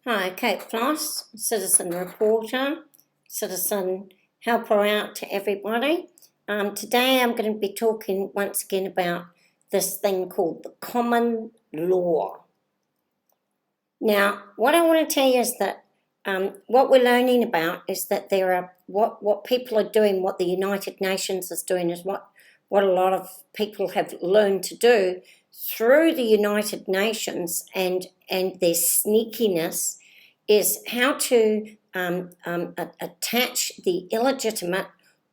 Hi, Kate Floss, citizen reporter, citizen helper out to everybody. Today I'm going to be talking once again about this thing called the common law. Now, what I want to tell you is that what we're learning about is that there are what people are doing, what the United Nations is doing is what a lot of people have learned to do through the United Nations and their sneakiness is how to attach the illegitimate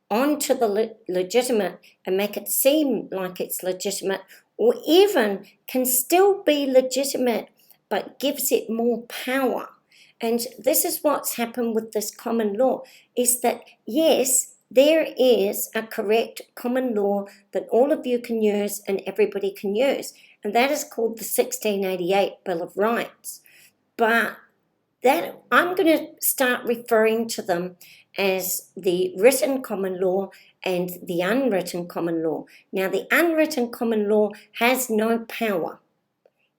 onto the legitimate and make it seem like it's legitimate, or even can still be legitimate but gives it more power. And this is what's happened with this common law, is that yes, there is a correct common law that all of you can use and everybody can use, and that is called the 1688 Bill of Rights. But that I'm going to start referring to them as the written common law and the unwritten common law. Now, the unwritten common law has no power.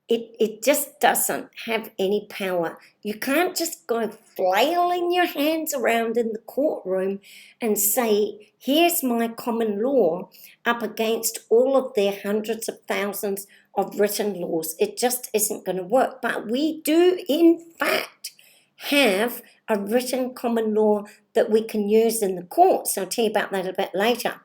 It just doesn't have any power. You can't just go flailing your hands around in the courtroom and say, here's my common law up against all of their hundreds of thousands of written laws. It just isn't going to work. But we do, in fact, have a written common law that we can use in the courts. I'll tell you about that a bit later.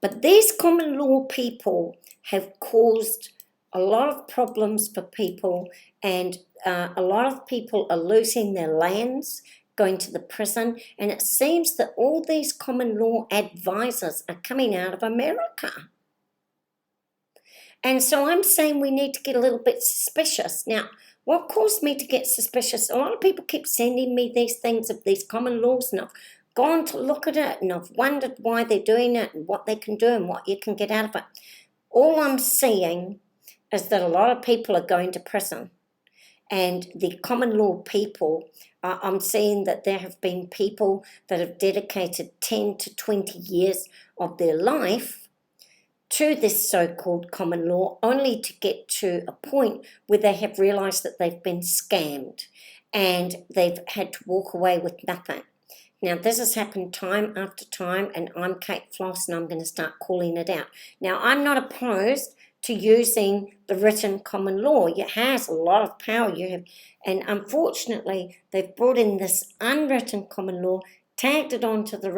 But these common law people have caused a lot of problems for people, and a lot of people are losing their lands, going to the prison, and it seems that all these common law advisors are coming out of America. And so I'm saying we need to get a little bit suspicious. Now, what caused me to get suspicious? A lot of people keep sending me these things of these common laws, and I've gone to look at it, and I've wondered why they're doing it and what they can do and what you can get out of it. All I'm seeing is that a lot of people are going to prison, and the common law people, I'm seeing that there have been people that have dedicated 10 to 20 years of their life to this so-called common law, only to get to a point where they have realised that they've been scammed and they've had to walk away with nothing. Now, this has happened time after time, and I'm Kate Floss, and I'm going to start calling it out. Now, I'm not opposed to using the written common law. It has a lot of power. And unfortunately, they've brought in this unwritten common law, tagged it onto the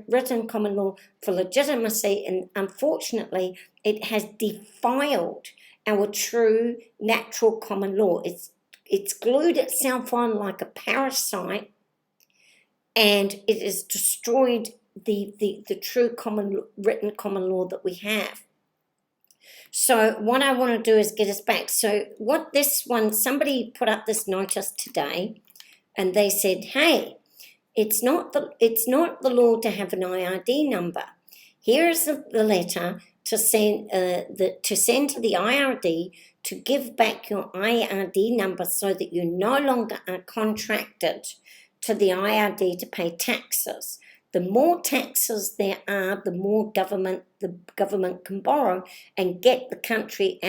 written common law for legitimacy, and unfortunately, it has defiled our true natural common law. It's glued itself on like a parasite, and it has destroyed the true written common law that we have. So what I want to do is get us back. So what this one, somebody put up this notice today, and they said, hey, it's not the law to have an IRD number. Here is the letter to send to the IRD to give back your IRD number so that you no longer are contracted to the IRD to pay taxes. The more taxes there are, the more the government can borrow and get the country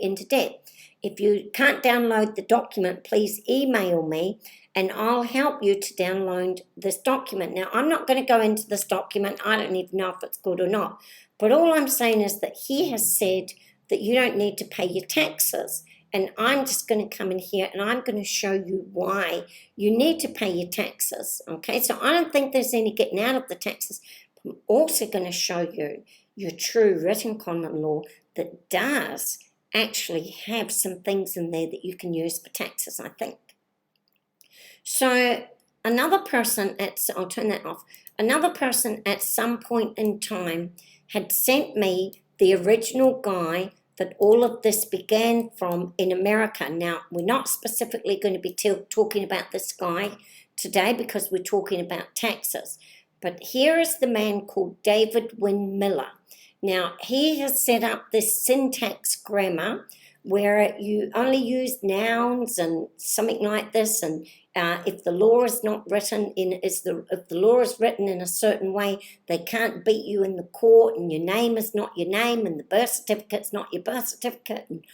into debt. If you can't download the document, please email me and I'll help you to download this document. Now, I'm not going to go into this document. I don't even know if it's good or not. But all I'm saying is that he has said that you don't need to pay your taxes. And I'm just going to come in here and I'm going to show you why you need to pay your taxes, okay? So I don't think there's any getting out of the taxes. I'm also going to show you your true written common law that does actually have some things in there that you can use for taxes, I think. So another person I'll turn that off. Another person at some point in time had sent me the original guy that all of this began from in America. Now, we're not specifically going to be talking about this guy today because we're talking about taxes. But here is the man called David Wynn Miller. Now, he has set up this syntax grammar where you only use nouns and something like this, and if the law is not written if the law is written in a certain way, they can't beat you in the court, and your name is not your name, and the birth certificate's not your birth certificate, and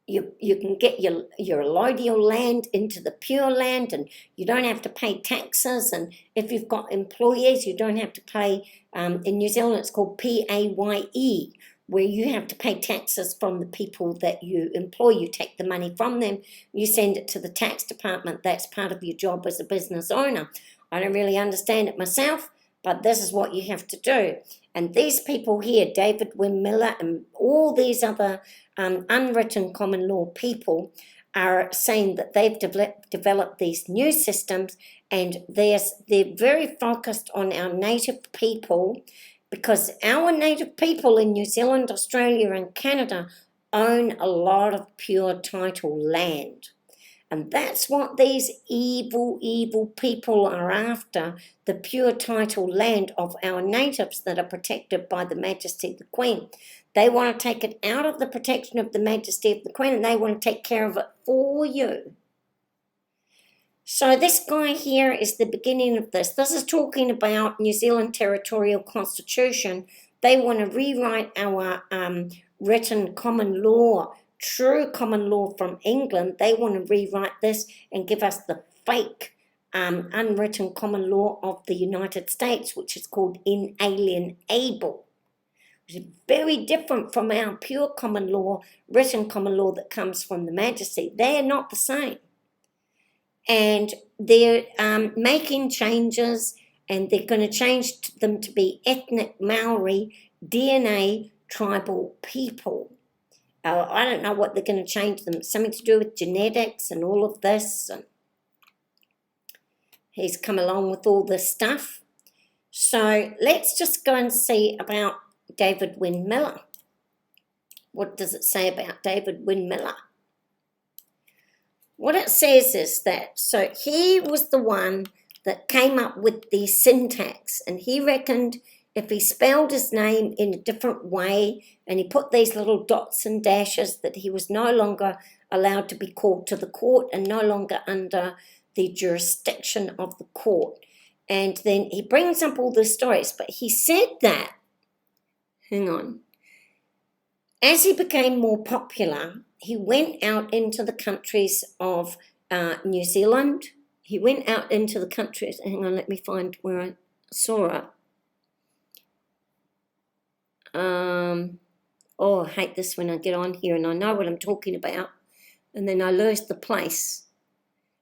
you can get your allodial land into the pure land, and you don't have to pay taxes. And if you've got employees, you don't have to pay. In New Zealand, it's called PAYE, where you have to pay taxes from the people that you employ. You take the money from them, you send it to the tax department. That's part of your job as a business owner. I don't really understand it myself, but this is what you have to do. And these people here, David Wynn Miller and all these other unwritten common law people, are saying that they've developed these new systems, and they're very focused on our native people, because our native people in New Zealand, Australia and Canada own a lot of pure title land. And that's what these evil, evil people are after, the pure title land of our natives that are protected by the Majesty of the Queen. They want to take it out of the protection of the Majesty of the Queen, and they want to take care of it for you. So this guy here is the beginning of this. This is talking about New Zealand Territorial Constitution. They want to rewrite our written common law, true common law from England. They want to rewrite this and give us the fake unwritten common law of the United States, which is called inalienable, which is very different from our pure common law, written common law that comes from the Majesty. They're not the same. And they're making changes, and they're going to change them to be ethnic Maori DNA tribal people. I don't know what they're going to change them. It's something to do with genetics and all of this. And he's come along with all this stuff. So let's just go and see about David Wynn Miller. What does it say about David Wynn Miller? What it says is that, so he was the one that came up with the syntax, and he reckoned if he spelled his name in a different way and he put these little dots and dashes, that he was no longer allowed to be called to the court and no longer under the jurisdiction of the court. And then he brings up all the stories, but he said that, hang on, as he became more popular, he went out into the countries of New Zealand. He went out into the countries, hang on, let me find where I saw it. I hate this when I get on here and I know what I'm talking about, and then I lose the place.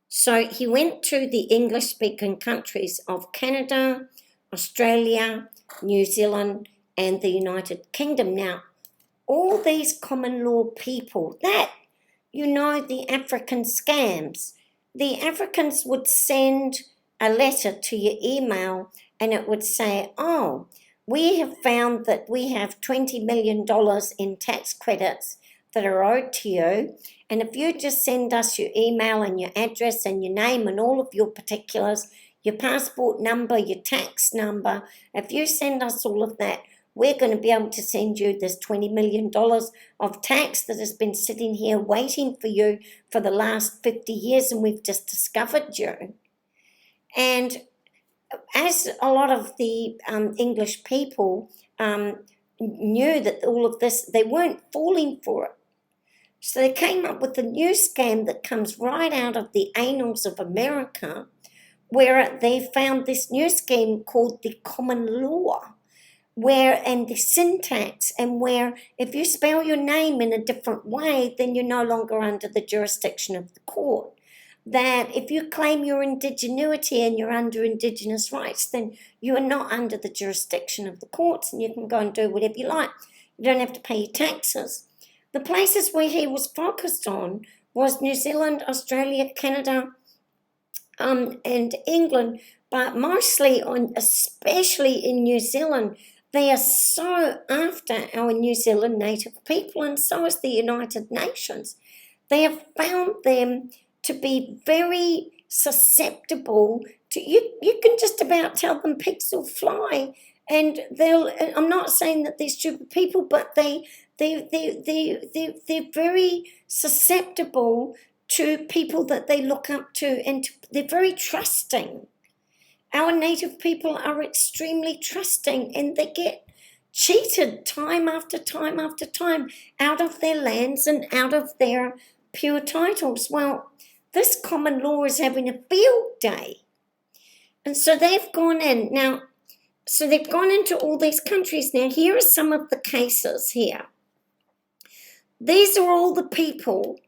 So he went to the English-speaking countries of Canada, Australia, New Zealand, and the United Kingdom. Now, all these common law people, that, the African scams, the Africans would send a letter to your email and it would say, oh, we have found that we have $20 million in tax credits that are owed to you, and if you just send us your email and your address and your name and all of your particulars, your passport number, your tax number, if you send us all of that, we're going to be able to send you this $20 million of tax that has been sitting here waiting for you for the last 50 years, and we've just discovered you. And as a lot of the English people knew that all of this, they weren't falling for it. So they came up with a new scam that comes right out of the annals of America, where they found this new scheme called the common law, and the syntax, and where if you spell your name in a different way, then you're no longer under the jurisdiction of the court. That if you claim your indigeneity and you're under Indigenous rights, then you are not under the jurisdiction of the courts, and you can go and do whatever you like. You don't have to pay your taxes. The places where he was focused on was New Zealand, Australia, Canada, and England, but mostly especially in New Zealand. They are so after our New Zealand native people, and so is the United Nations. They have found them to be very susceptible to, you can just about tell them pigs will fly, and I'm not saying that they're stupid people, but they're very susceptible to people that they look up to, and they're very trusting. Our native people are extremely trusting, and they get cheated time after time after time out of their lands and out of their pure titles. Well, this common law is having a field day. And so they've gone in. Now, so they've gone into all these countries. Now, here are some of the cases here. These are all the people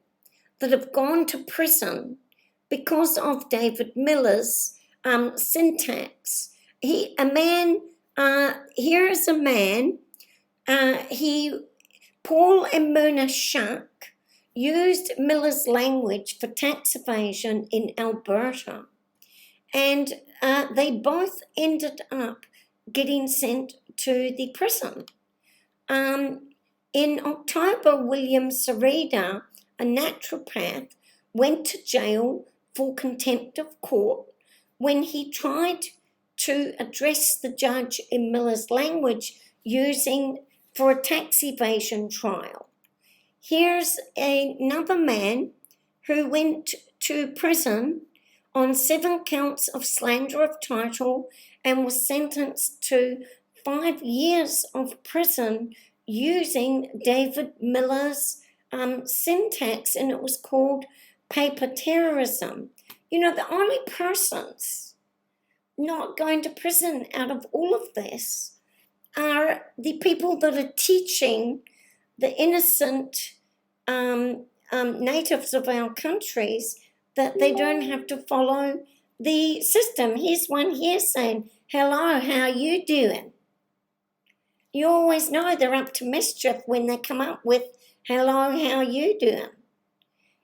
that have gone to prison because of David Miller's syntax. Here is a man, Paul and Myrna Shark used Miller's language for tax evasion in Alberta, and they both ended up getting sent to the prison. In October, William Sarita, a naturopath, went to jail for contempt of court when he tried to address the judge in Miller's language for a tax evasion trial. Here's another man who went to prison on 7 counts of slander of title and was sentenced to 5 years of prison using David Miller's syntax, and it was called paper terrorism. You know, the only persons not going to prison out of all of this are the people that are teaching the innocent natives of our countries that they don't have to follow the system. Here's one here saying, "Hello, how you doing?" You always know they're up to mischief when they come up with, "Hello, how you doing?"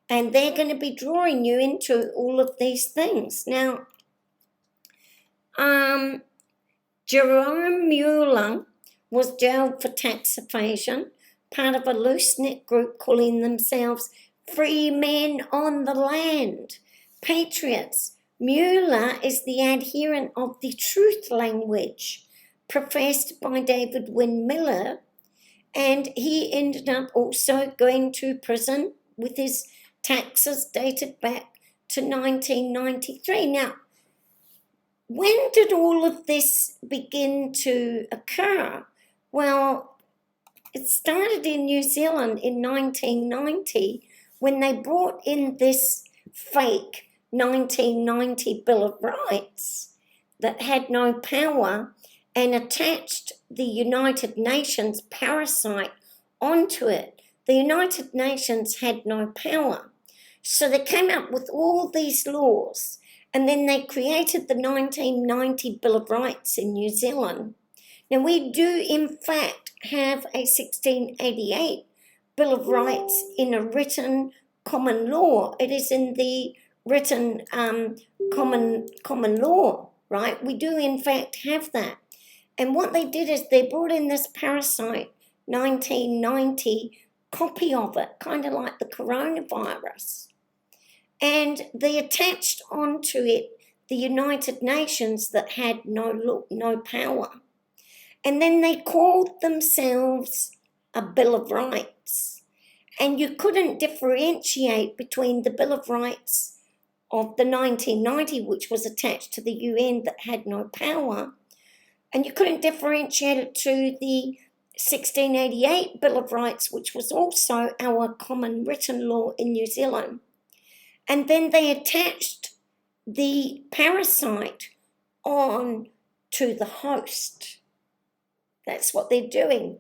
And they're going to be drawing you into all of these things. Now, Jerome Mueller was jailed for tax evasion, part of a loose-knit group calling themselves Free Men on the Land, Patriots. Mueller is the adherent of the truth language professed by David Wynne Miller, and he ended up also going to prison with his taxes dated back to 1993. Now, when did all of this begin to occur? Well, it started in New Zealand in 1990 when they brought in this fake 1990 Bill of Rights that had no power and attached the United Nations parasite onto it. The United Nations had no power. So they came up with all these laws, and then they created the 1990 Bill of Rights in New Zealand. Now, we do, in fact, have a 1688 Bill of Rights in a written common law. It is in the written common law, right? We do, in fact, have that. And what they did is they brought in this parasite 1990 copy of it, kind of like the coronavirus. And they attached onto it the United Nations that had no power. And then they called themselves a Bill of Rights. And you couldn't differentiate between the Bill of Rights of the 1990, which was attached to the UN that had no power, and you couldn't differentiate it to the 1688 Bill of Rights, which was also our common written law in New Zealand. And then they attached the parasite on to the host. That's what they're doing.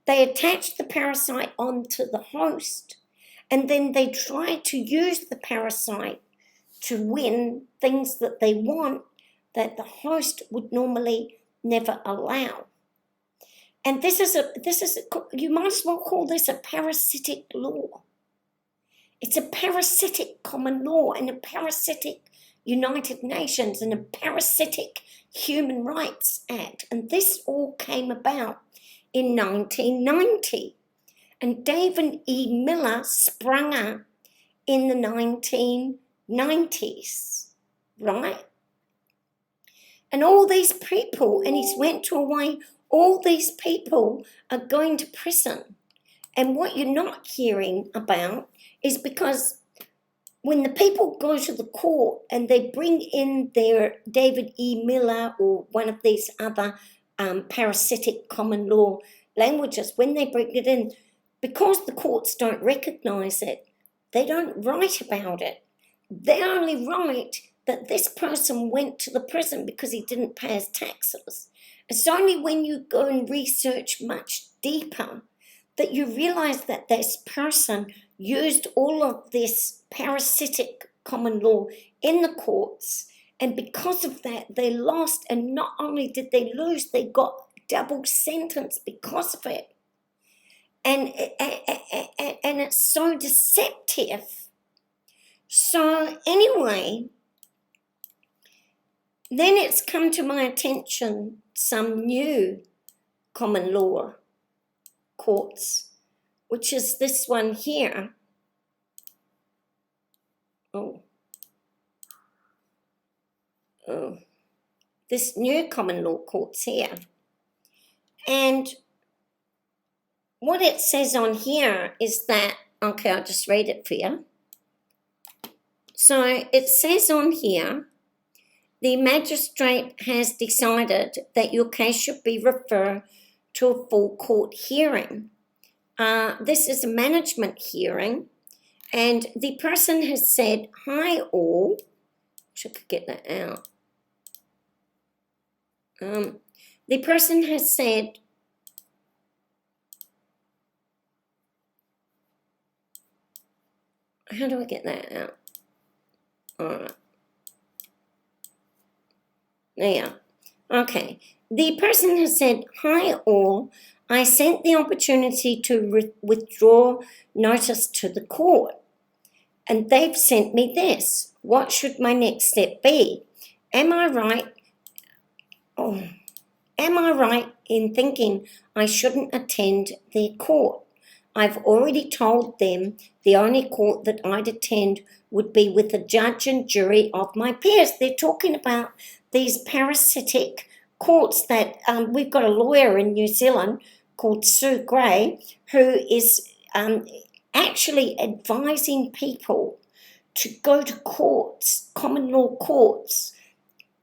They attach the parasite onto the host, and then they try to use the parasite to win things that they want that the host would normally never allow. And you might as well call this a parasitic law. It's a parasitic common law and a parasitic United Nations and a parasitic Human Rights Act. And this all came about in 1990. And David E. Miller sprung up in the 1990s, right? And all these people, and he's went to Hawaii, all these people are going to prison. And what you're not hearing about is because when the people go to the court and they bring in their David E. Miller or one of these other parasitic common law languages, when they bring it in, because the courts don't recognise it, they don't write about it. They only write that this person went to the prison because he didn't pay his taxes. It's only when you go and research much deeper that you realise that this person used all of this parasitic common law in the courts, and because of that they lost, and not only did they lose, they got double sentence because of it. And it's so deceptive. So anyway, then it's come to my attention some new common law courts, which is this one here. This new common law courts here. And what it says on here is that, okay, I'll just read it for you. So it says on here, the magistrate has decided that your case should be referred to a full court hearing. This is a management hearing, and the person has said, hi all. Wish I could get that out. The person has said, how do I get that out? All right. Yeah. Okay. The person has said, hi all, I sent the opportunity to withdraw notice to the court, and they've sent me this. What should my next step be? Am I right in thinking I shouldn't attend their court? I've already told them the only court that I'd attend would be with a judge and jury of my peers. They're talking about these parasitic courts that we've got a lawyer in New Zealand called Sue Gray, who is actually advising people to go to courts, common law courts,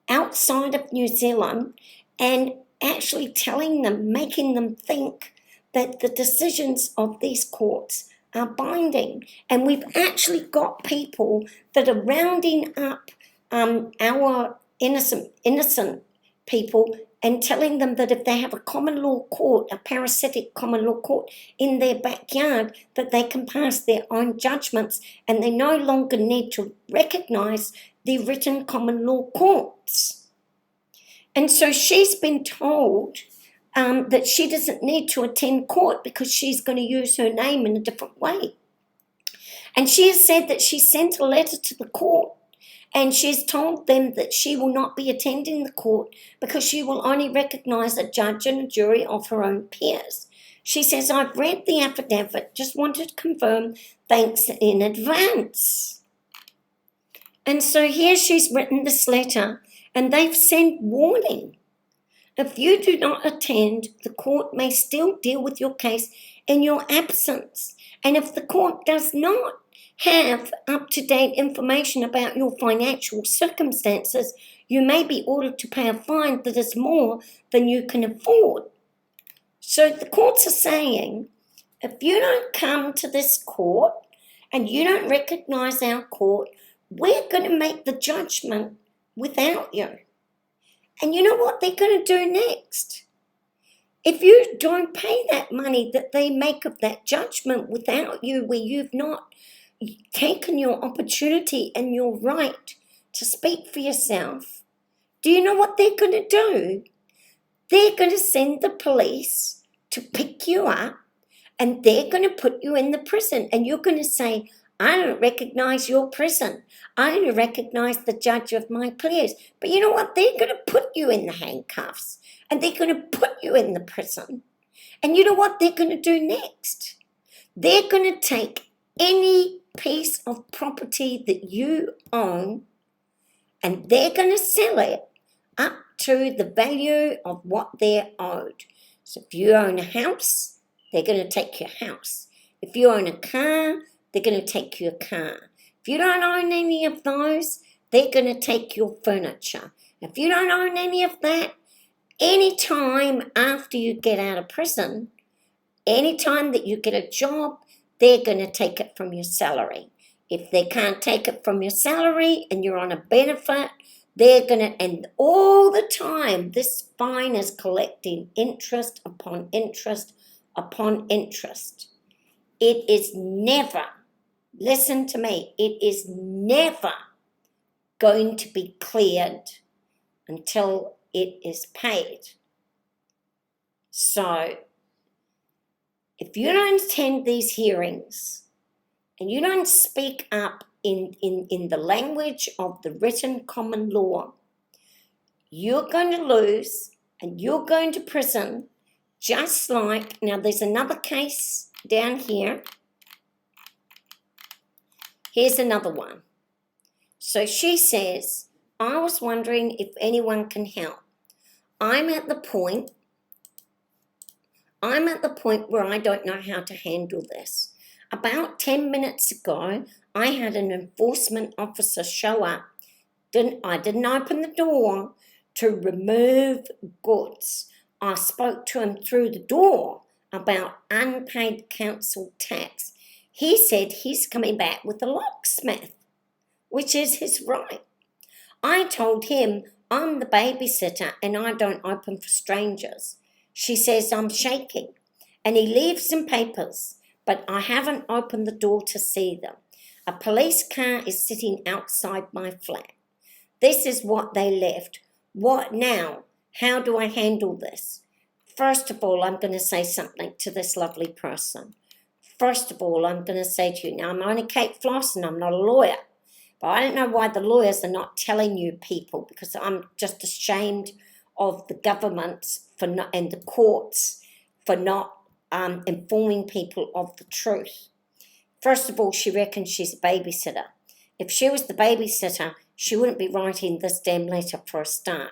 outside of New Zealand, and actually telling them, making them think that the decisions of these courts are binding. And we've actually got people that are rounding up our innocent people and telling them that if they have a common law court, a parasitic common law court in their backyard, that they can pass their own judgments and they no longer need to recognise the written common law courts. And so she's been told that she doesn't need to attend court because she's going to use her name in a different way. And she has said that she sent a letter to the court, and she's told them that she will not be attending the court because she will only recognise a judge and a jury of her own peers. She says, I've read the affidavit, just wanted to confirm, thanks in advance. And so here she's written this letter, and they've sent warning. If you do not attend, the court may still deal with your case in your absence. And if the court does not have up-to-date information about your financial circumstances, you may be ordered to pay a fine that is more than you can afford. So the courts are saying, if you don't come to this court and you don't recognise our court, we're going to make the judgment without you. And you know what they're going to do next? If you don't pay that money that they make of that judgment without you, where you've not taken your opportunity and your right to speak for yourself, do you know what they're going to do? They're going to send the police to pick you up, and they're going to put you in the prison, and you're going to say, I don't recognise your prison. I only recognise the judge of my peers. But you know what? They're going to put you in the handcuffs, and they're going to put you in the prison. And you know what they're going to do next? They're going to take any piece of property that you own, and they're going to sell it up to the value of what they're owed. So if you own a house, they're going to take your house. If you own a car, they're going to take your car. If you don't own any of those, they're going to take your furniture. If you don't own any of that, Any time after you get out of prison, any time that you get a job, they're going to take it from your salary. If they can't take it from your salary and you're on a benefit, they're going to, and all the time, this fine is collecting interest upon interest upon interest. It is never, listen to me, it is never going to be cleared until it is paid. So, if you don't attend these hearings and you don't speak up in the language of the written common law, you're going to lose and you're going to prison, just like, now there's another case down here. Here's another one. So she says, I was wondering if anyone can help. I'm at the point where I don't know how to handle this. About 10 minutes ago, I had an enforcement officer show up. I didn't open the door to remove goods. I spoke to him through the door about unpaid council tax. He said he's coming back with a locksmith, which is his right. I told him I'm the babysitter and I don't open for strangers. She says I'm shaking, and he leaves some papers, but I haven't opened the door to see them. A police car is sitting outside my flat. This is what they left. What now? How do I handle this? First of all, I'm going to say something to this lovely person. First of all, I'm going to say to you, now I'm only Kate Floss and I'm not a lawyer, but I don't know why the lawyers are not telling you people, because I'm just ashamed of the government and the courts for not informing people of the truth. First of all, she reckons she's a babysitter. If she was the babysitter, she wouldn't be writing this damn letter for a start,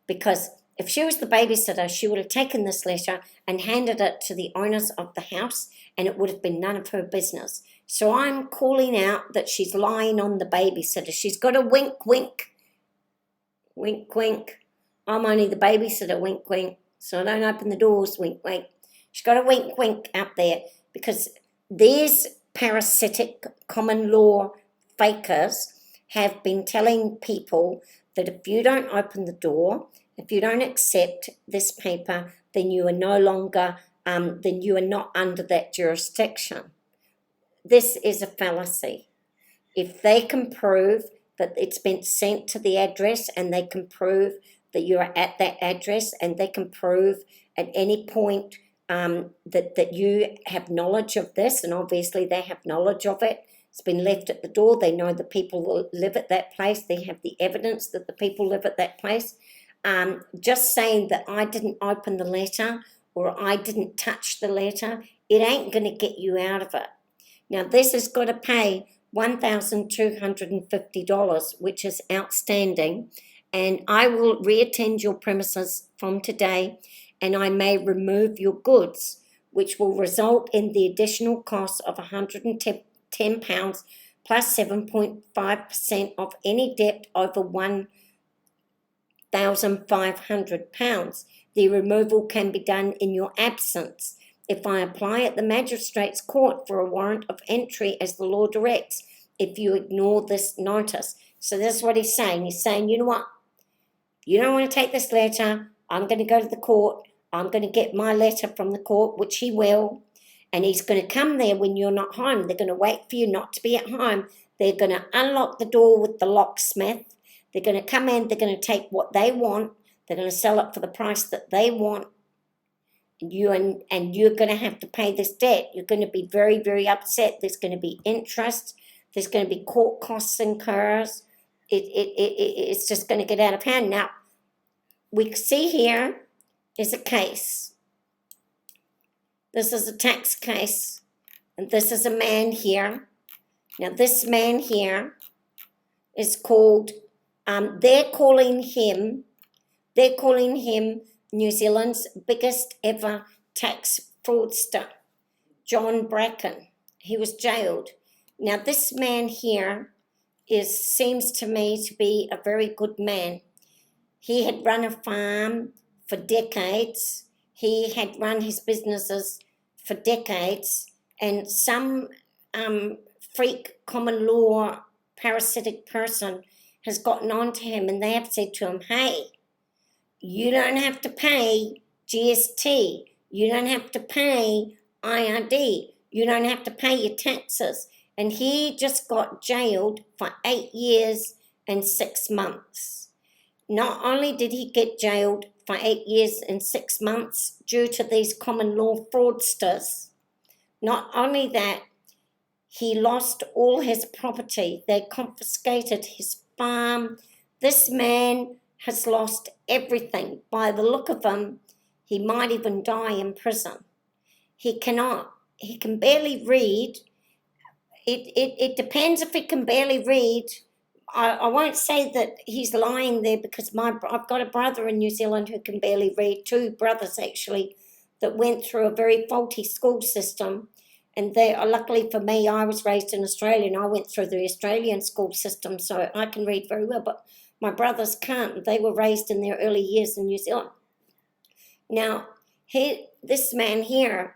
because if she was the babysitter, she would have taken this letter and handed it to the owners of the house, and it would have been none of her business. So I'm calling out that she's lying on the babysitter. She's got a wink, wink. Wink, wink. I'm only the babysitter, wink, wink. So I don't open the doors, wink, wink. She's got a wink, wink out there, because these parasitic common law fakers have been telling people that if you don't open the door, if you don't accept this paper, then you are no longer, then you are not under that jurisdiction. This is a fallacy. If they can prove that it's been sent to the address, and they can prove that you're at that address, and they can prove at any point that you have knowledge of this, and obviously they have knowledge of it. It's been left at the door. They know the people live at that place. They have the evidence that the people live at that place. Just saying that I didn't open the letter or I didn't touch the letter, it ain't going to get you out of it. Now, this has got to pay $1,250, which is outstanding, and I will reattend your premises from today, and I may remove your goods, which will result in the additional cost of £110 plus 7.5% of any debt over £1,500. The removal can be done in your absence. If I apply at the magistrate's court for a warrant of entry as the law directs, if you ignore this notice. So this is what he's saying. He's saying, you know what? You don't want to take this letter. I'm going to go to the court. I'm going to get my letter from the court, which he will. And he's going to come there when you're not home. They're going to wait for you not to be at home. They're going to unlock the door with the locksmith. They're going to come in. They're going to take what they want. They're going to sell it for the price that they want. And you're going to have to pay this debt. You're going to be very, very upset. There's going to be interest. There's going to be court costs incurs. It's just going to get out of hand. Now, we see here is a case. This is a tax case. And this is a man here. Now, this man here is called, they're calling him New Zealand's biggest ever tax fraudster, John Bracken. He was jailed. Now, this man here seems to me to be a very good man. He had run a farm for decades. He had run his businesses for decades, and some freak common law parasitic person has gotten onto him, and they have said to him, hey, you don't have to pay GST, you don't have to pay IRD, you don't have to pay your taxes. And he just got jailed for 8 years and 6 months. Not only did he get jailed for 8 years and 6 months due to these common law fraudsters, not only that, he lost all his property. They confiscated his farm. This man has lost everything. By the look of him, he might even die in prison. He can barely read. It depends if he can barely read. I won't say that he's lying there, because I've got a brother in New Zealand who can barely read, 2 brothers actually, that went through a very faulty school system. And luckily for me, I was raised in Australia and I went through the Australian school system, so I can read very well, but my brothers can't. They were raised in their early years in New Zealand. Now, this man here,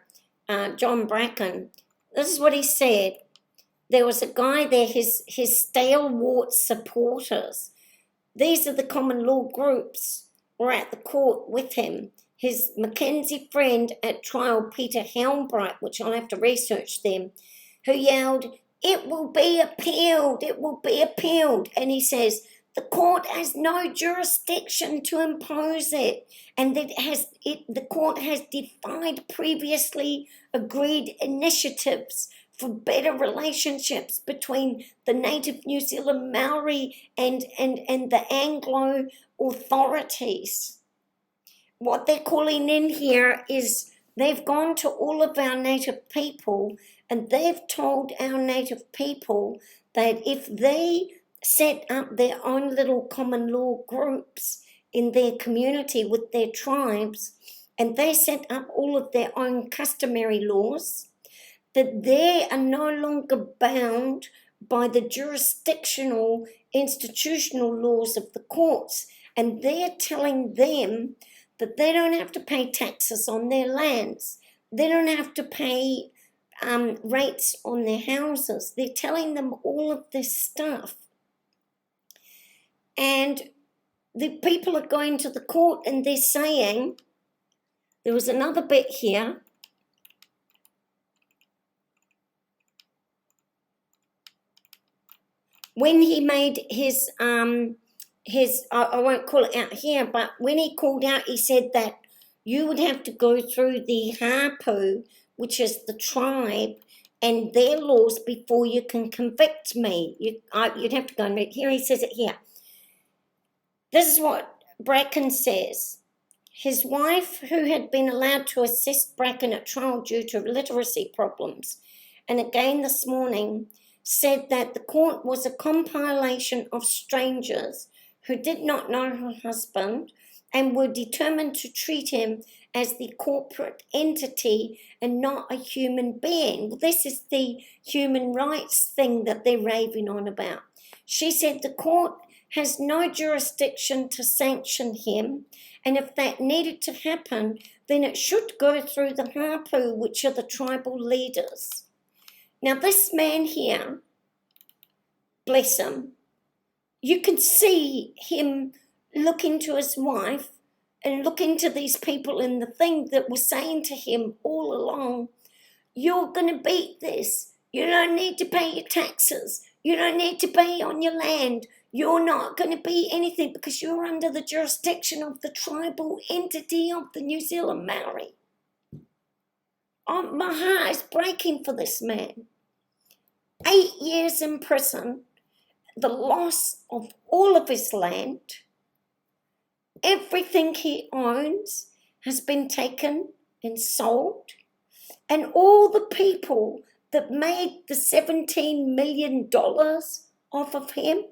John Bracken, this is what he said. There was a guy there, his stalwart supporters. These are the common law groups were at the court with him. His Mackenzie friend at trial, Peter Helmbright, which I'll have to research them, who yelled, it will be appealed, it will be appealed. And he says, the court has no jurisdiction to impose it, and the court has defied previously agreed initiatives for better relationships between the native New Zealand Maori and the Anglo authorities. What they're calling in here is they've gone to all of our native people and they've told our native people that if they set up their own little common law groups in their community with their tribes, and they set up all of their own customary laws, that they are no longer bound by the jurisdictional, institutional laws of the courts. And they're telling them that they don't have to pay taxes on their lands. They don't have to pay rates on their houses. They're telling them all of this stuff. And the people are going to the court and they're saying, there was another bit here. When he made his, I won't call it out here, but when he called out, he said that you would have to go through the hapu, which is the tribe, and their laws before you can convict me. You'd have to go and read. Here he says it here. This is what Bracken says. His wife, who had been allowed to assist Bracken at trial due to literacy problems, and again this morning, said that the court was a compilation of strangers who did not know her husband and were determined to treat him as the corporate entity and not a human being. Well, this is the human rights thing that they're raving on about. She said the court has no jurisdiction to sanction him, and if that needed to happen, then it should go through the hapu, which are the tribal leaders. Now, this man here, bless him, you can see him looking to his wife and looking to these people in the thing that were saying to him all along, you're going to beat this. You don't need to pay your taxes. You don't need to pay on your land. You're not going to be anything because you're under the jurisdiction of the tribal entity of the New Zealand Maori. Oh, my heart is breaking for this man. 8 years in prison, the loss of all of his land, everything he owns has been taken and sold, and all the people that made the $17 million off of him,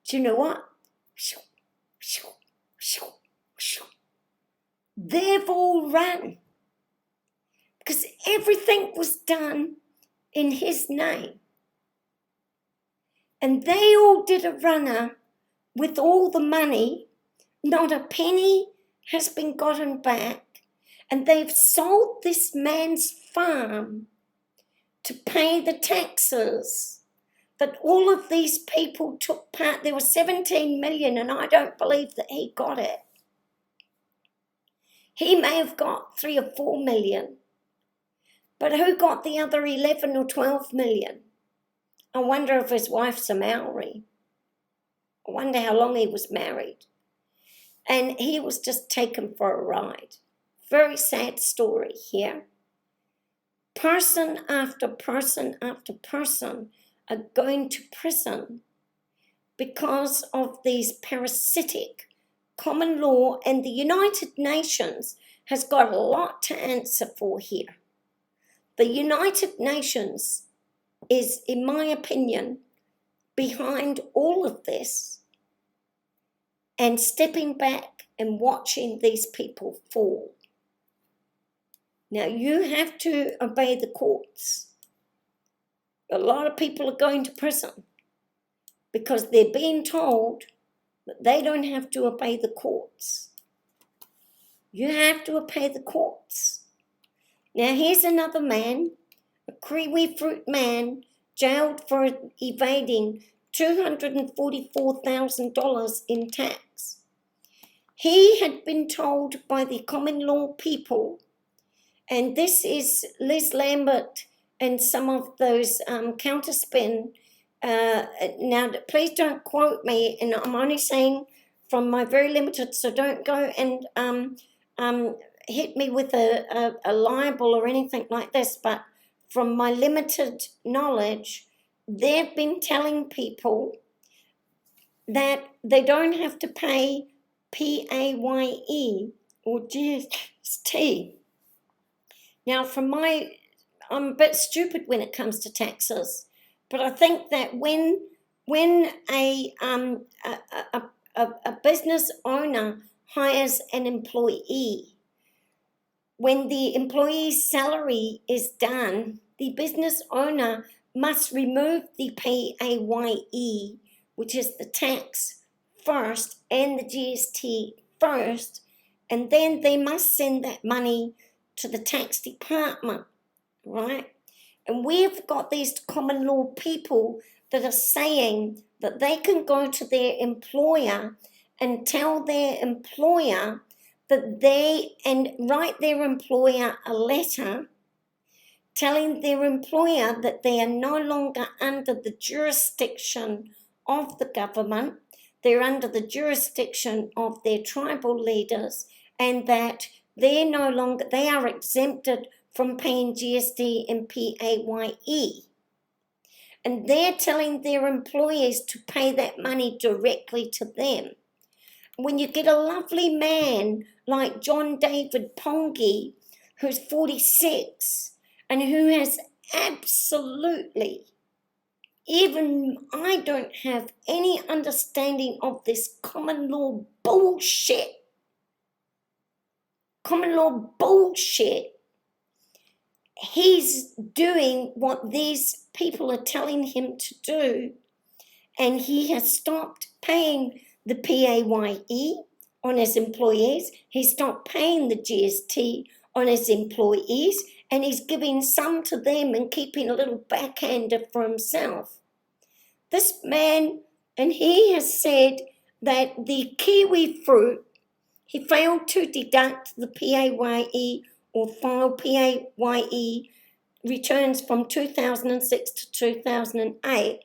do you know what? They've all run because everything was done in his name. And they all did a runner with all the money. Not a penny has been gotten back, and they've sold this man's farm to pay the taxes that all of these people took part. There was 17 million, and I don't believe that he got it. He may have got 3 or 4 million, but who got the other 11 or 12 million? I wonder if his wife's a Maori. I wonder how long he was married. And he was just taken for a ride. Very sad story here. Person after person after person are going to prison because of these parasitic common law, and the United Nations has got a lot to answer for here. The United Nations is, in my opinion, behind all of this and stepping back and watching these people fall. Now, you have to obey the courts. A lot of people are going to prison because they're being told that they don't have to obey the courts. You have to obey the courts. Now, here's another man, a kiwi fruit man, jailed for evading $244,000 in tax. He had been told by the common law people, and this is Liz Lambert and some of those counterspin. Now, please don't quote me, and I'm only saying from my very limited, so don't go and hit me with a libel or anything like this, but from my limited knowledge, they've been telling people that they don't have to pay PAYE or GST. Now, I'm a bit stupid when it comes to taxes, but I think that when a business owner hires an employee, when the employee's salary is done, the business owner must remove the PAYE, which is the tax first, and the GST first, and then they must send that money to the tax department, right? And we've got these common law people that are saying that they can go to their employer and tell their employer that and write their employer a letter telling their employer that they are no longer under the jurisdiction of the government, they're under the jurisdiction of their tribal leaders, and that they are exempted from paying GST and PAYE. And they're telling their employees to pay that money directly to them. When you get a lovely man like John David Pongi, who's 46, and who has absolutely, even I don't have any understanding of this common law bullshit. Common law bullshit. He's doing what these people are telling him to do, and he has stopped paying the PAYE on his employees. He stopped paying the GST on his employees, and he's giving some to them and keeping a little backhander for himself. This man, and he has said that the kiwi fruit, he failed to deduct the PAYE or file PAYE returns from 2006 to 2008.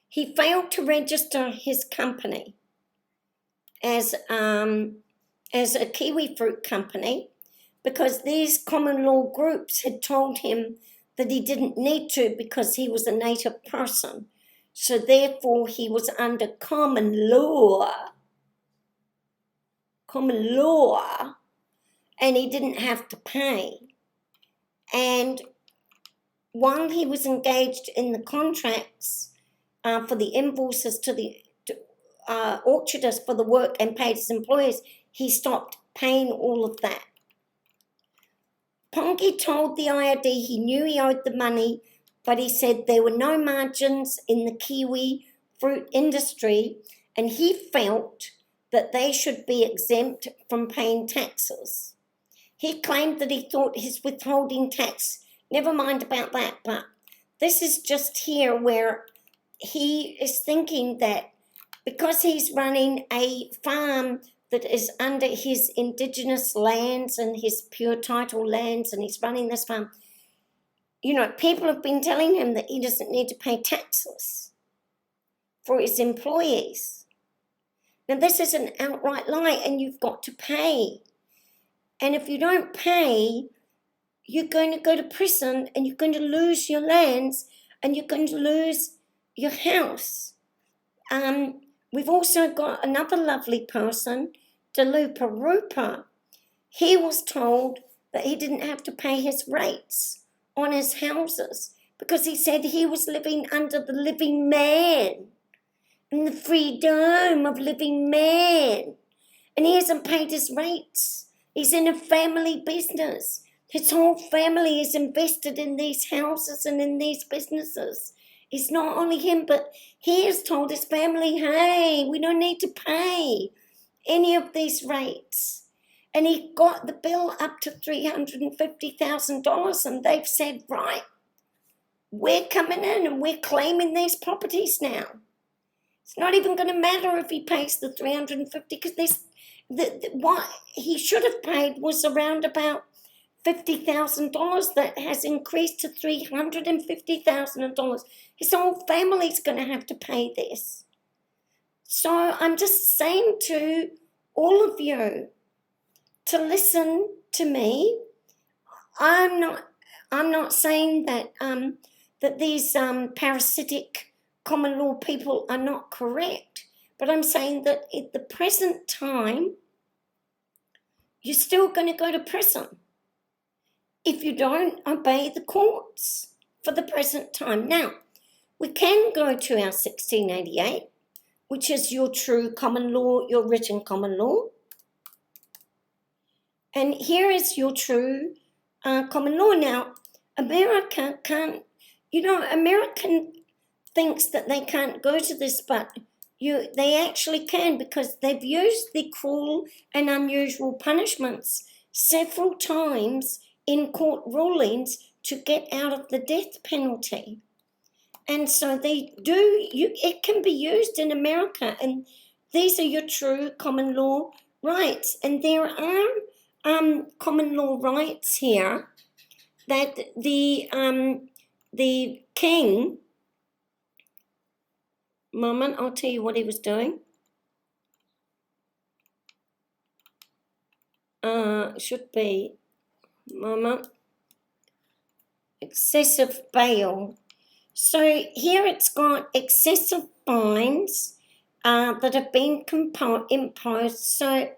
He failed to register his company as a kiwi fruit company because these common law groups had told him that he didn't need to because he was a native person. So therefore he was under common law, and he didn't have to pay. And while he was engaged in the contracts for the invoices to the orchardist for the work and paid his employees, he stopped paying all of that. Pongi told the IRD he knew he owed the money, but he said there were no margins in the kiwi fruit industry and he felt that they should be exempt from paying taxes. He claimed that he thought his withholding tax, never mind about that, but this is just here where he is thinking that because he's running a farm that is under his indigenous lands and his pure title lands, and he's running this farm, people have been telling him that he doesn't need to pay taxes for his employees. Now, this is an outright lie, and you've got to pay. And if you don't pay, you're going to go to prison, and you're going to lose your lands, and you're going to lose your house. We've also got another lovely person, Delupa Rupa. He was told that he didn't have to pay his rates on his houses because he said he was living under the living man and the freedom of living man. And he hasn't paid his rates. He's in a family business. His whole family is invested in these houses and in these businesses. It's not only him, but he has told his family, hey, we don't need to pay any of these rates. And he got the bill up to $350,000, and they've said, right, we're coming in and we're claiming these properties now. It's not even going to matter if he pays the $350, because what he should have paid was around about $50,000 that has increased to $350,000. His whole family's going to have to pay this. So I'm just saying to all of you to listen to me. I'm not saying that that these parasitic common law people are not correct, but I'm saying that at the present time, you're still going to go to prison if you don't obey the courts for the present time. Now, we can go to our 1688, which is your true common law, your written common law. And here is your true common law. Now, America can't, American thinks that they can't go to this, but they actually can, because they've used the cruel and unusual punishments several times in court rulings to get out of the death penalty. And so it can be used in America, and these are your true common law rights. And there are common law rights here that the king, moment, I'll tell you what he was doing. Should be, moment, excessive bail. So here it's got excessive fines that have been imposed. So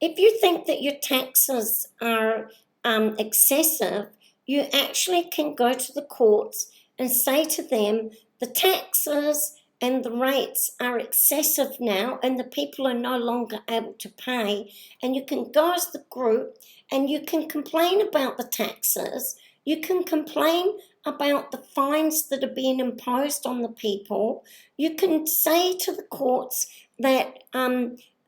if you think that your taxes are excessive, you actually can go to the courts and say to them, the taxes and the rates are excessive now, and the people are no longer able to pay. And you can go as the group and you can complain about the taxes. You can complain about the fines that are being imposed on the people. You can say to the courts that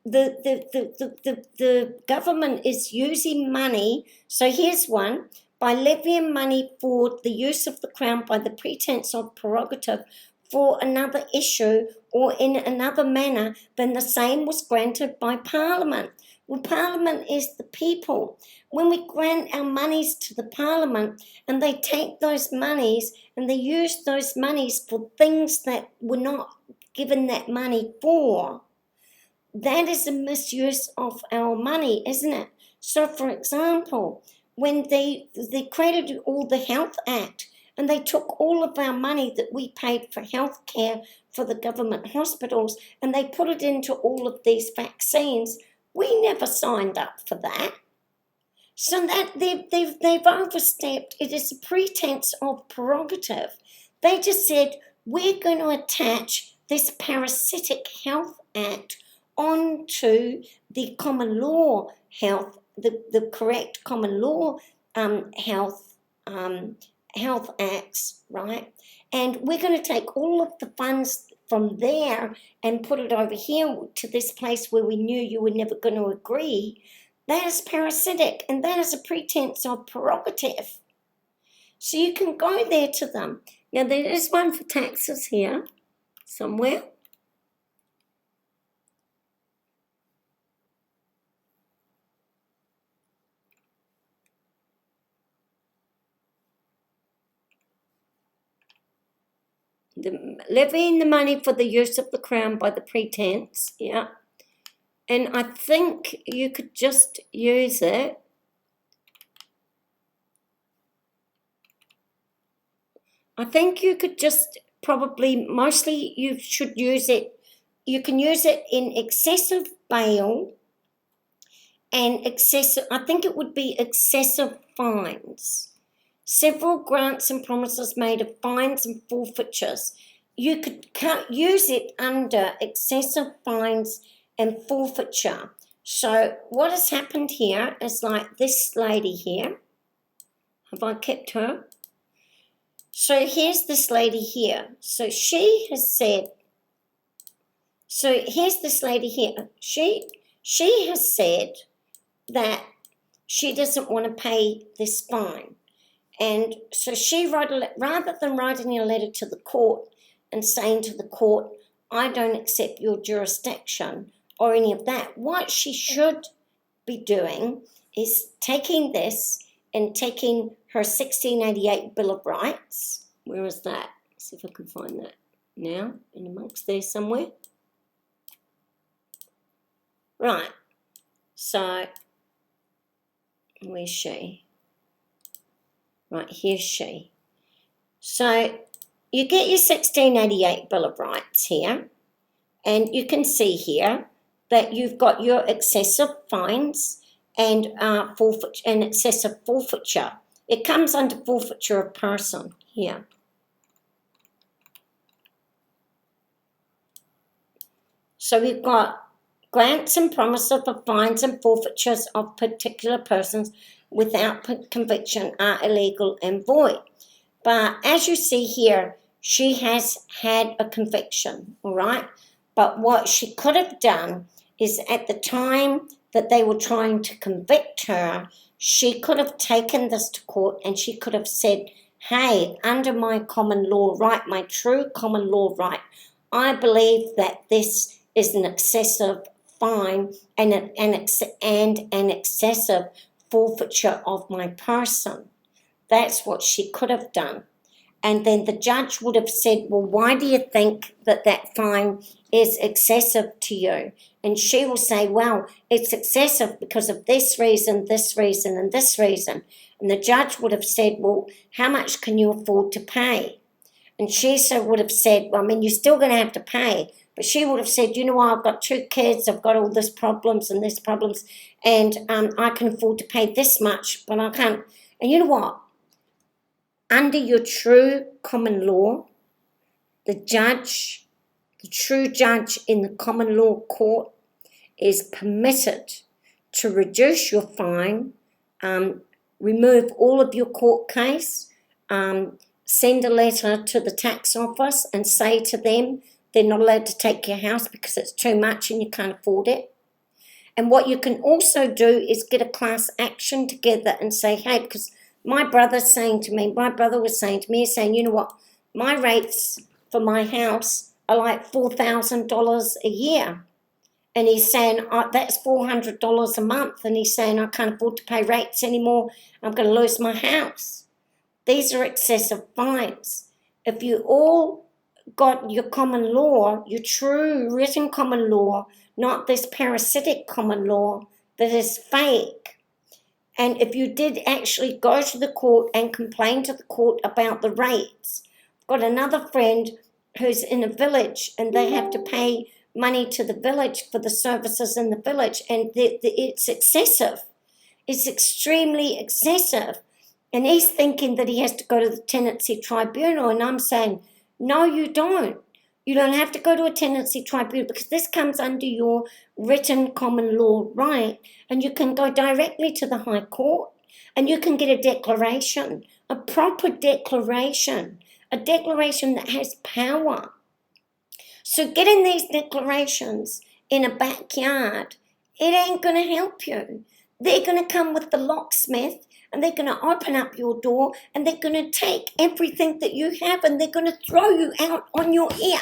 the government is using money. So here's one: by levying money for the use of the crown by the pretense of prerogative for another issue or in another manner than the same was granted by Parliament. Well, Parliament is the people. When we grant our monies to the Parliament and they take those monies and they use those monies for things that were not given that money for, that is a misuse of our money, isn't it? So, for example, when they created all the Health Act and they took all of our money that we paid for health care for the government hospitals and they put it into all of these vaccines, we never signed up for that. So that they've overstepped. It is a pretense of prerogative. They just said, we're going to attach this Parasitic Health Act onto the common law health, the correct common law health acts, right? And we're going to take all of the funds from there and put it over here to this place where we knew you were never going to agree, that is parasitic, and that is a pretense of prerogative. So you can go there to them. Now there is one for taxes here somewhere. Levying the money for the use of the crown by the pretense, yeah. And I think you could just use it. I think you could just mostly you should use it. You can use it in excessive bail and excessive, I think it would be excessive fines. Several grants and promises made of fines and forfeitures. You could use it under excessive fines and forfeiture. So what has happened here is like this lady here. Have I kept her? So here's this lady here. So she has said, so here's this lady here. She has said that she doesn't want to pay this fine. And so she wrote rather than writing a letter to the court and saying to the court, I don't accept your jurisdiction or any of that, what she should be doing is taking this and taking her 1688 Bill of Rights. Where is that? Let's see if I can find that now in amongst there somewhere. Right. So, where's she? Right, here's she. So, you get your 1688 Bill of Rights here, and you can see here that you've got your excessive fines and forfeiture and excessive forfeiture. It comes under forfeiture of person here. So we've got grants and promises of fines and forfeitures of particular persons without conviction are illegal and void. But as you see here, she has had a conviction, all right? But what she could have done is at the time that they were trying to convict her, she could have taken this to court and she could have said, hey, under my common law right, my true common law right, I believe that this is an excessive fine and an excessive forfeiture of my person. That's what she could have done. And then the judge would have said, well, why do you think that that fine is excessive to you? And she will say, well, it's excessive because of this reason, and this reason. And the judge would have said, well, how much can you afford to pay? And she would have said, well, I mean, you're still going to have to pay. But she would have said, you know what, I've got 2 kids, I've got all this problems, and I can afford to pay this much, but I can't. And you know what? Under your true common law, the true judge in the common law court is permitted to reduce your fine, remove all of your court case, send a letter to the tax office and say to them they're not allowed to take your house because it's too much and you can't afford it. And what you can also do is get a class action together and say, hey, because my brother was saying to me, saying, you know what, my rates for my house are like $4,000 a year. And he's saying, that's $400 a month. And he's saying, I can't afford to pay rates anymore. I'm going to lose my house. These are excessive fines. If you all got your common law, your true written common law, not this parasitic common law that is fake, and if you did actually go to the court and complain to the court about the rates, I've got another friend who's in a village and they have to pay money to the village for the services in the village, and it's excessive. It's extremely excessive. And he's thinking that he has to go to the tenancy tribunal, and I'm saying, no, you don't. You don't have to go to a tenancy tribunal because this comes under your written common law right, and you can go directly to the High Court and you can get a declaration, a proper declaration, a declaration that has power. So getting these declarations in a backyard, it ain't going to help you. They're going to come with the locksmith and they're going to open up your door and they're going to take everything that you have and they're going to throw you out on your ear.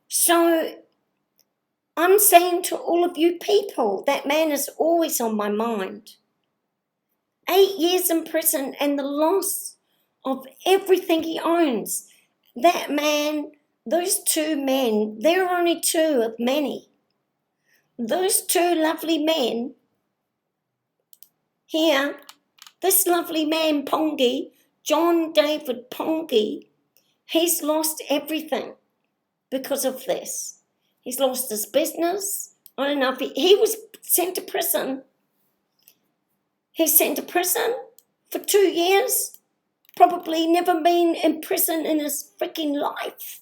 So I'm saying to all of you people, that man is always on my mind. 8 years in prison and the loss of everything he owns. That man, those two men, they're only two of many. Those two lovely men here, this lovely man, Pongi, John David Pongi, he's lost everything because of this. He's lost his business. I don't know if he was sent to prison. He's sent to prison for 2 years. Probably never been in prison in his freaking life.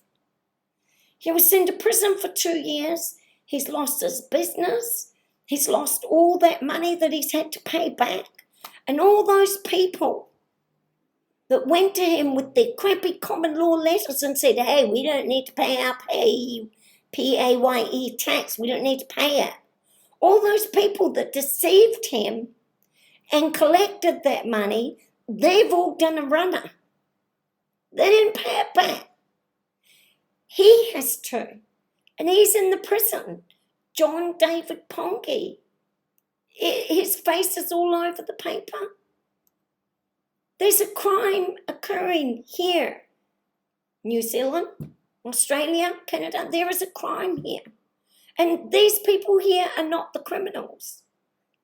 He was sent to prison for 2 years. He's lost his business. He's lost all that money that he's had to pay back. And all those people that went to him with their crappy common law letters and said, hey, we don't need to pay our PAYE tax. We don't need to pay it. All those people that deceived him and collected that money, they've all done a runner. They didn't pay it back. He has to. And he's in the prison. John David Pongi. His face is all over the paper. There's a crime occurring here. New Zealand, Australia, Canada, there is a crime here. And these people here are not the criminals.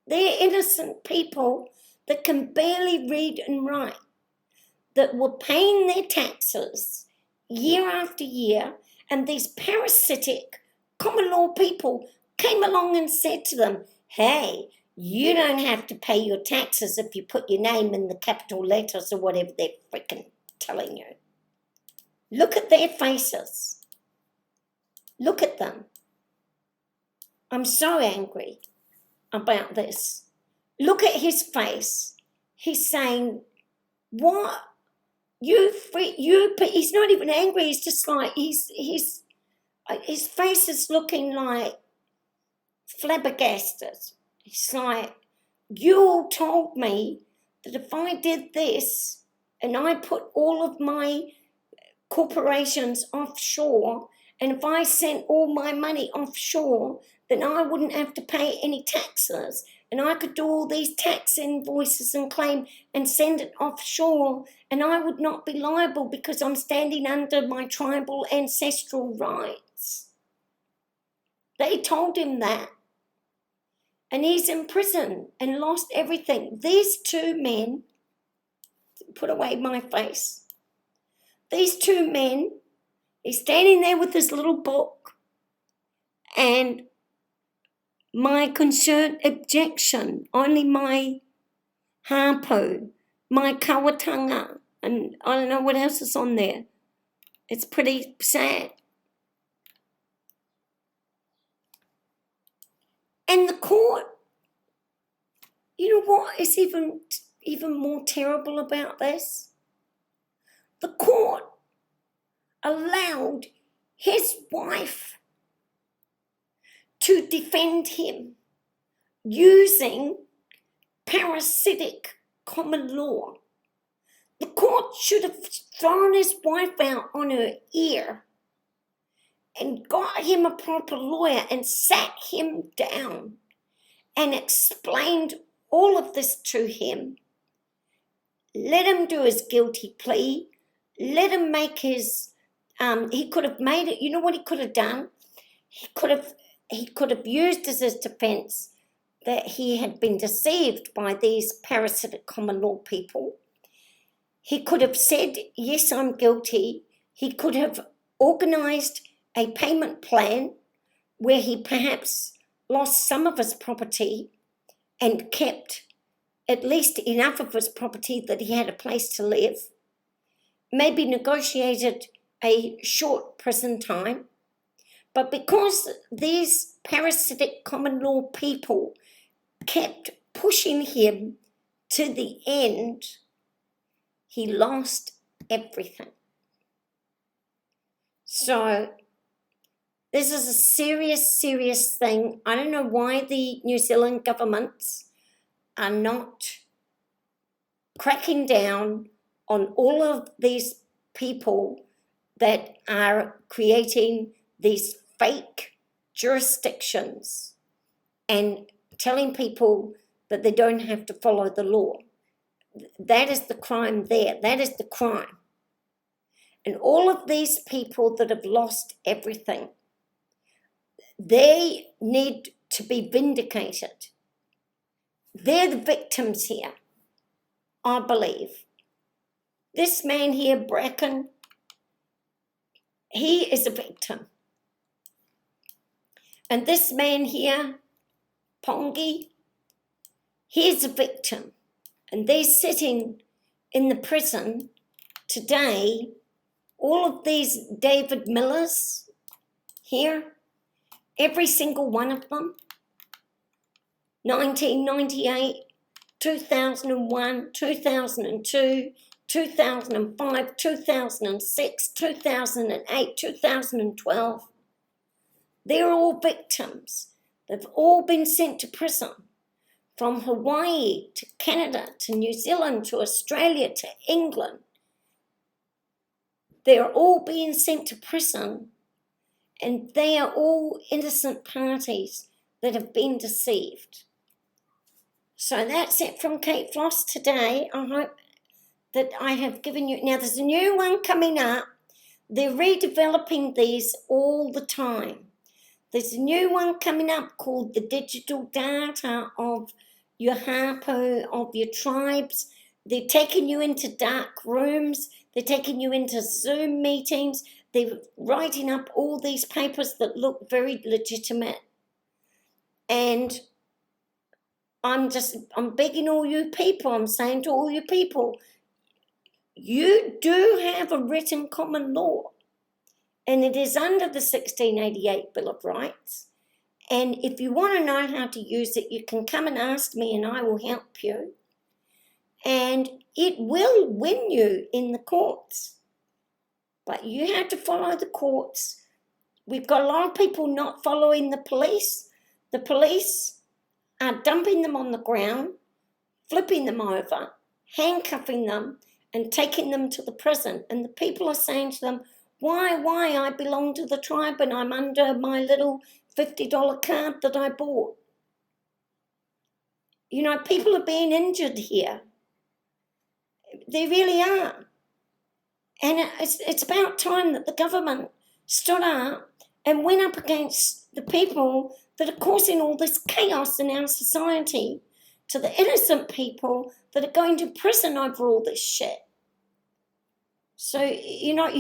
They're innocent people that can barely read and write, that were paying their taxes year after year, and these parasitic common law people came along and said to them, hey, you don't have to pay your taxes if you put your name in the capital letters or whatever they're freaking telling you. Look at their faces. Look at them. I'm so angry about this. Look at his face. He's saying, what? But he's not even angry. He's just like, his face is looking like flabbergasted. He's like, you all told me that if I did this and I put all of my corporations offshore, and if I sent all my money offshore, then I wouldn't have to pay any taxes. And I could do all these tax invoices and claim and send it offshore, and I would not be liable because I'm standing under my tribal ancestral rights. They told him that. And he's in prison and lost everything. These two men, put away my face. These two men, he's standing there with his little book, and my concerned objection, only my hapu, my kawatanga, and I don't know what else is on there. It's pretty sad. And the court, you know what is even more terrible about this? The court allowed his wife to defend him using parasitic common law. The court should have thrown his wife out on her ear and got him a proper lawyer and sat him down and explained all of this to him. Let him do his guilty plea. Let him make his, he could have made it, you know what he could have done? He could have used as his defense that he had been deceived by these parasitic common law people. He could have said, yes, I'm guilty. He could have organized a payment plan where he perhaps lost some of his property and kept at least enough of his property that he had a place to live, maybe negotiated a short prison time. But because these parasitic common law people kept pushing him to the end, he lost everything. So this is a serious, serious thing. I don't know why the New Zealand governments are not cracking down on all of these people that are creating these fake jurisdictions and telling people that they don't have to follow the law. That is the crime there. That is the crime. And all of these people that have lost everything, they need to be vindicated. They're the victims here, I believe. This man here, Bracken, he is a victim. And this man here, Pongi, he is a victim. And they're sitting in the prison today. All of these David Millers here, every single one of them, 1998, 2001, 2002, 2005, 2006, 2008, 2012. They're all victims. They've all been sent to prison. From Hawaii to Canada to New Zealand to Australia to England. They're all being sent to prison, and they are all innocent parties that have been deceived. So that's it from Kate Floss today. I hope that I have given you. Now there's a new one coming up. They're redeveloping these all the time. There's a new one coming up called the digital data of your hapu, of your tribes. They're taking you into dark rooms. They're taking you into Zoom meetings. They're writing up all these papers that look very legitimate. And I'm begging all you people, I'm saying to all you people, you do have a written common law. And it is under the 1688 Bill of Rights. And if you want to know how to use it, you can come and ask me and I will help you. And it will win you in the courts. But you have to follow the courts. We've got a lot of people not following the police. The police are dumping them on the ground, flipping them over, handcuffing them, and taking them to the prison. And the people are saying to them, why, I belong to the tribe and I'm under my little $50 card that I bought. You know, people are being injured here. They really are. And it's about time that the government stood up and went up against the people that are causing all this chaos in our society, to the innocent people that are going to prison over all this shit. So, you know,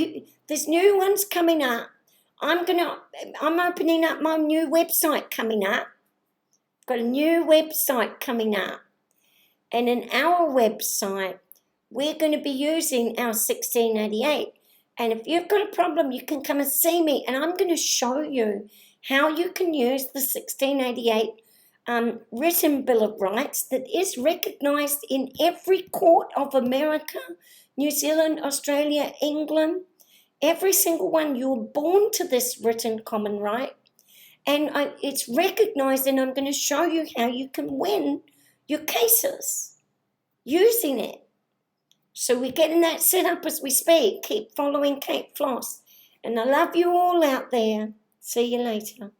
there's new ones coming up. I'm opening up my new website coming up. I've got a new website coming up. And in our website, we're going to be using our 1688. And if you've got a problem, you can come and see me. And I'm going to show you how you can use the 1688 written Bill of Rights that is recognised in every court of America, New Zealand, Australia, England. Every single one. You were born to this written common right. And it's recognised, and I'm going to show you how you can win your cases using it. So we're getting that set up as we speak. Keep following Kate Floss. And I love you all out there. See you later.